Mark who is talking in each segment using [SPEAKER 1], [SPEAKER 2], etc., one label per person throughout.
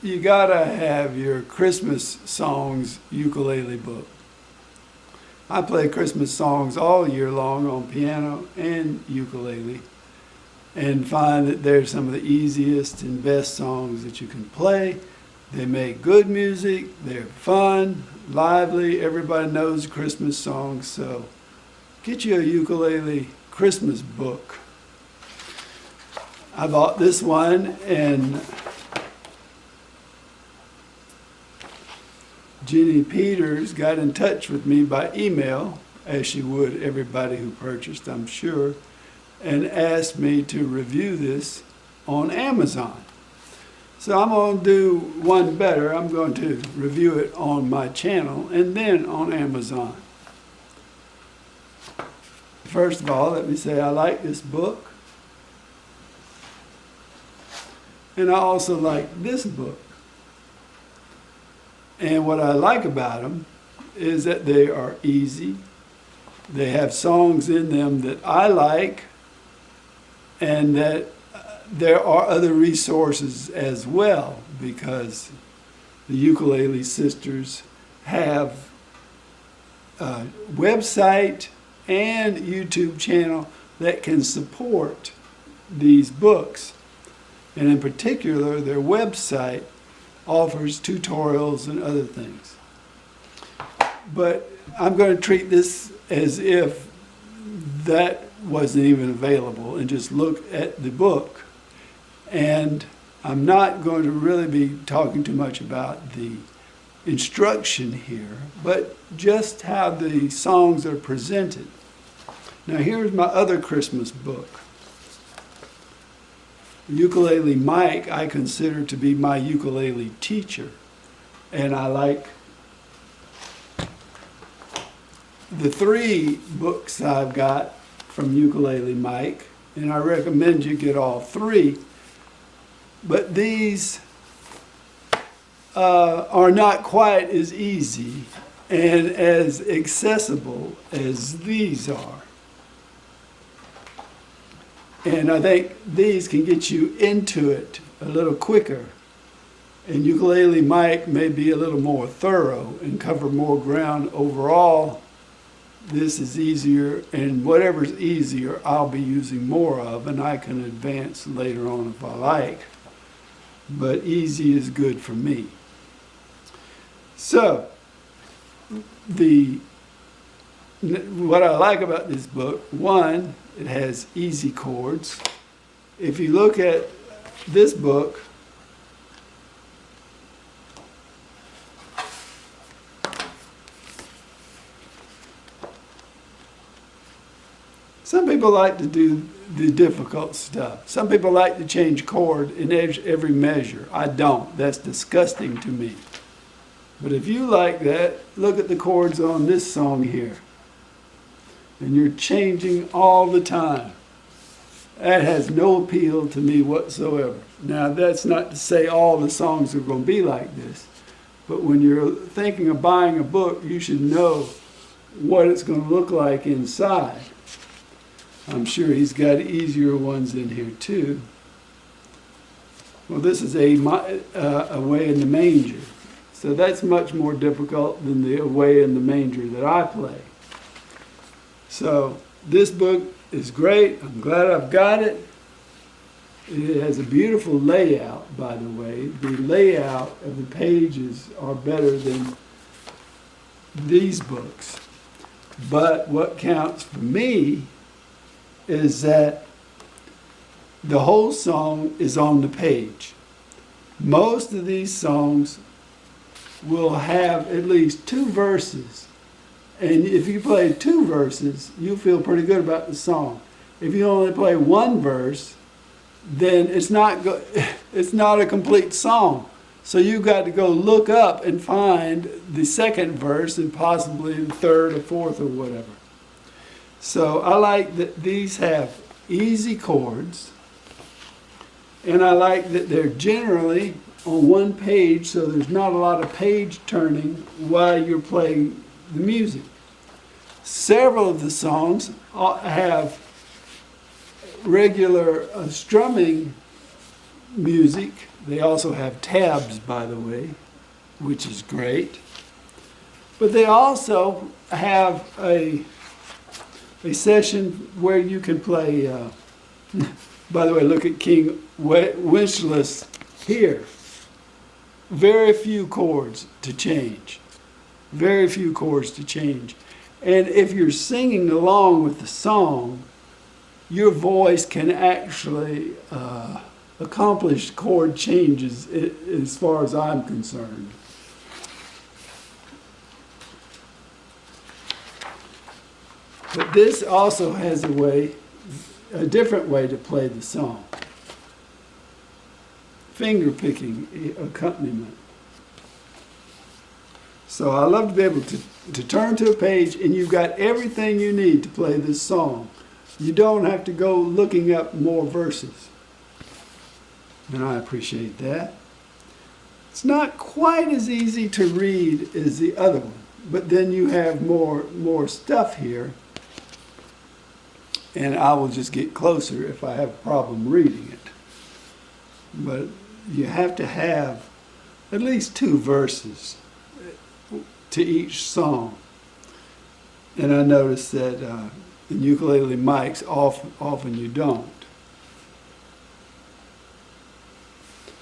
[SPEAKER 1] you gotta have your Christmas songs ukulele book. I play Christmas songs all year long on piano and ukulele, and find that they're some of the easiest and best songs that you can play. They make good music, they're fun, lively, everybody knows Christmas songs, so get you a ukulele Christmas book. I bought this one, and Jenny Peters got in touch with me by email, as she would everybody who purchased, I'm sure, and asked me to review this on Amazon. So I'm going to do one better. I'm going to review it on my channel and then on Amazon. First of all, let me say I like this book. And I also like this book. And what I like about them is that they are easy. They have songs in them that I like, and that there are other resources as well, because the Ukulele Sisters have a website and YouTube channel that can support these books. And in particular, their website offers tutorials and other things. But I'm going to treat this as if that wasn't even available and just look at the book. And I'm not going to really be talking too much about the instruction here, but just how the songs are presented. Now here's my other Christmas book. Ukulele Mike I consider to be my ukulele teacher, and I like the 3 books I've got from Ukulele Mike, and I recommend you get all 3. But these are not quite as easy and as accessible as these are. And I think these can get you into it a little quicker. And Ukulele Mike may be a little more thorough and cover more ground overall. This is easier, and whatever's easier I'll be using more of, and I can advance later on if I like. But easy is good for me. So, what I like about this book, one, it has easy chords. If you look at this book, some people like to do the difficult stuff. Some people like to change chord in every measure. I don't. That's disgusting to me. But if you like that, look at the chords on this song here. And you're changing all the time. That has no appeal to me whatsoever. Now, that's not to say all the songs are going to be like this. But when you're thinking of buying a book, you should know what it's going to look like inside. I'm sure he's got easier ones in here too. Well, this is Away in the Manger. So that's much more difficult than the Away in the Manger that I play. So this book is great. I'm glad I've got it. It has a beautiful layout, by the way. The layout of the pages are better than these books. But what counts for me is that the whole song is on the page. Most of these songs will have at least 2 verses. And if you play 2 verses, you feel pretty good about the song. If you only play 1 verse, then it's not a complete song. So you've got to go look up and find the 2nd verse and possibly the 3rd or 4th or whatever. So I like that these have easy chords, and I like that they're generally on one page, so there's not a lot of page turning while you're playing the music. Several of the songs have regular strumming music. They also have tabs, by the way, which is great. But they also have a session where you can play, by the way, look at King Wenceslas here. Very few chords to change. Very few chords to change. And if you're singing along with the song, your voice can actually accomplish chord changes as far as I'm concerned. But this also has a different way to play the song. Finger picking accompaniment. So I love to be able to turn to a page and you've got everything you need to play this song. You don't have to go looking up more verses. And I appreciate that. It's not quite as easy to read as the other one, but then you have more stuff here. And I will just get closer if I have a problem reading it. But you have to have at least 2 verses to each song. And I noticed that in ukulele mics, often you don't.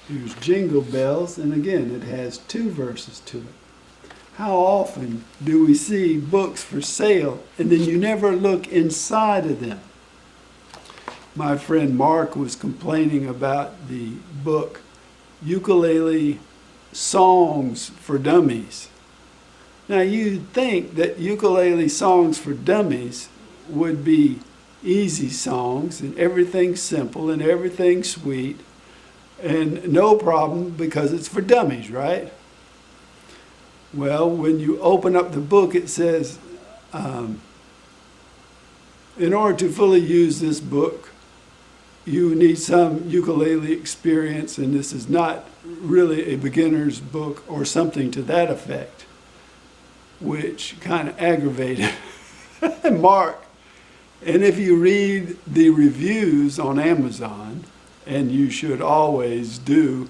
[SPEAKER 1] Here's Jingle Bells, and again, it has 2 verses to it. How often do we see books for sale and then you never look inside of them? My friend Mark was complaining about the book Ukulele Songs for Dummies. Now you'd think that Ukulele Songs for Dummies would be easy songs and everything simple and everything sweet and no problem because it's for dummies, right? Well, when you open up the book, it says, in order to fully use this book, you need some ukulele experience, and this is not really a beginner's book or something to that effect, which kind of aggravated Mark. And if you read the reviews on Amazon, and you should always do,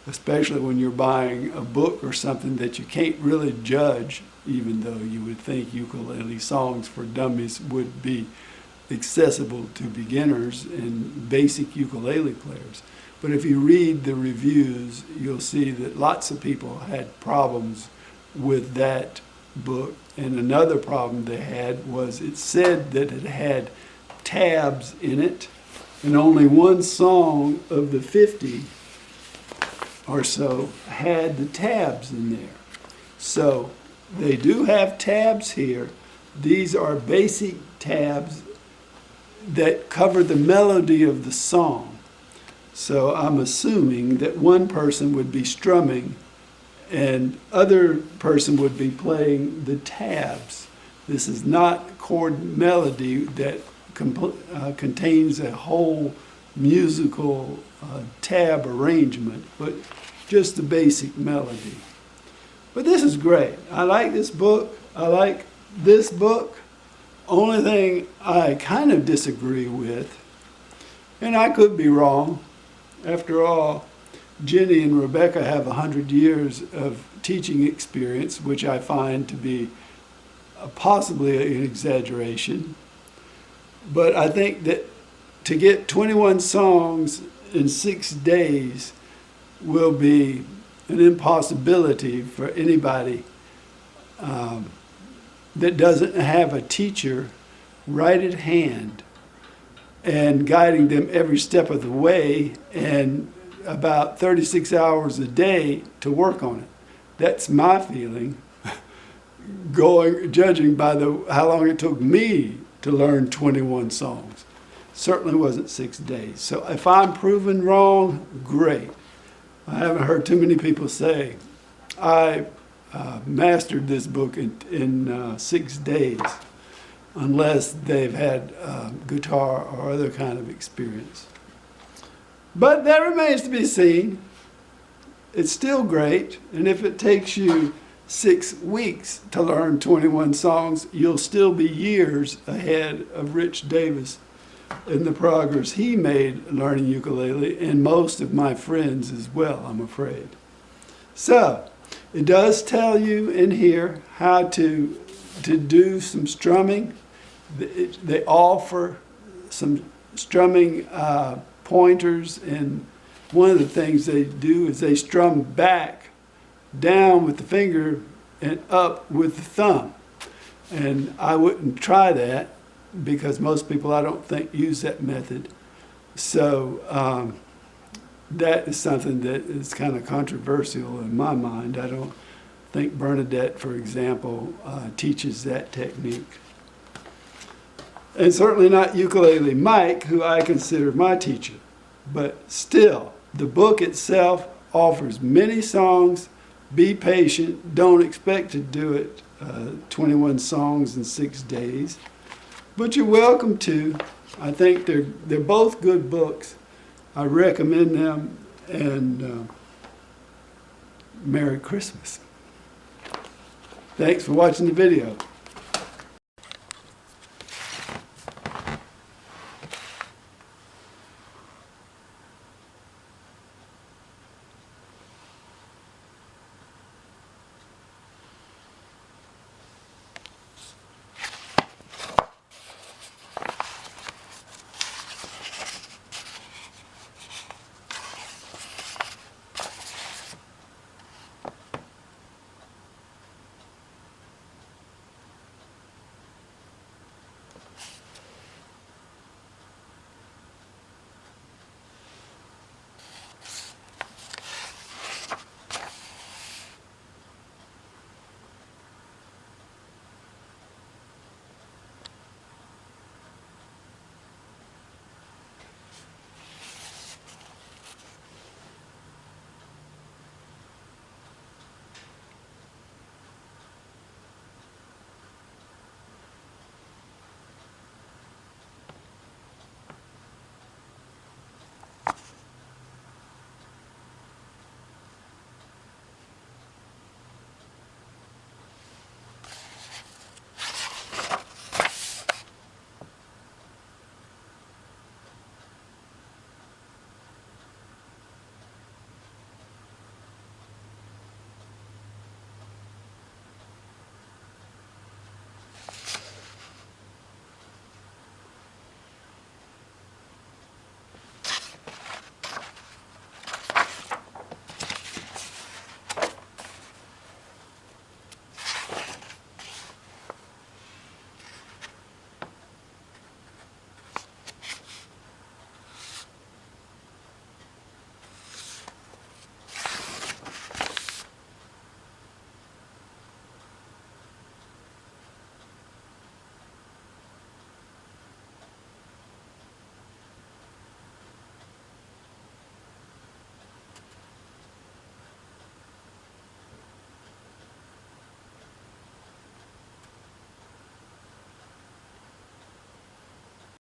[SPEAKER 1] especially when you're buying a book or something that you can't really judge, even though you would think Ukulele Songs for Dummies would be accessible to beginners and basic ukulele players. But if you read the reviews, you'll see that lots of people had problems with that book. And another problem they had was it said that it had tabs in it, and only one song of the 50 or so had the tabs in there. So they do have tabs here. These are basic tabs that cover the melody of the song. So I'm assuming that one person would be strumming and other person would be playing the tabs. This is not chord melody that contains a whole musical tab arrangement, but just the basic melody. But this is great. I like this book. I like this book. Only thing I kind of disagree with, and I could be wrong, after all, Jenny and Rebecca have 100 years of teaching experience, which I find to be possibly an exaggeration. But I think that to get 21 songs in 6 days will be an impossibility for anybody that doesn't have a teacher right at hand and guiding them every step of the way and about 36 hours a day to work on it. That's my feeling, judging by how long it took me to learn 21 songs. Certainly wasn't 6 days. So if I'm proven wrong, great. I haven't heard too many people say, I mastered this book in 6 days, unless they've had guitar or other kind of experience. But that remains to be seen. It's still great, and if it takes you 6 weeks to learn 21 songs, you'll still be years ahead of Rich Davis, in the progress he made learning ukulele, and most of my friends as well, I'm afraid. So, it does tell you in here how to do some strumming. They offer some strumming pointers, and one of the things they do is they strum back, down with the finger, and up with the thumb. And I wouldn't try that because most people, I don't think, use that method. So that is something that is kind of controversial in my mind. I don't think Bernadette, for example, teaches that technique. And certainly not Ukulele Mike, who I consider my teacher. But still, the book itself offers many songs. Be patient. Don't expect to do it 21 songs in 6 days. But you're welcome to. I think they're both good books. I recommend them, and Merry Christmas. Thanks for watching the video.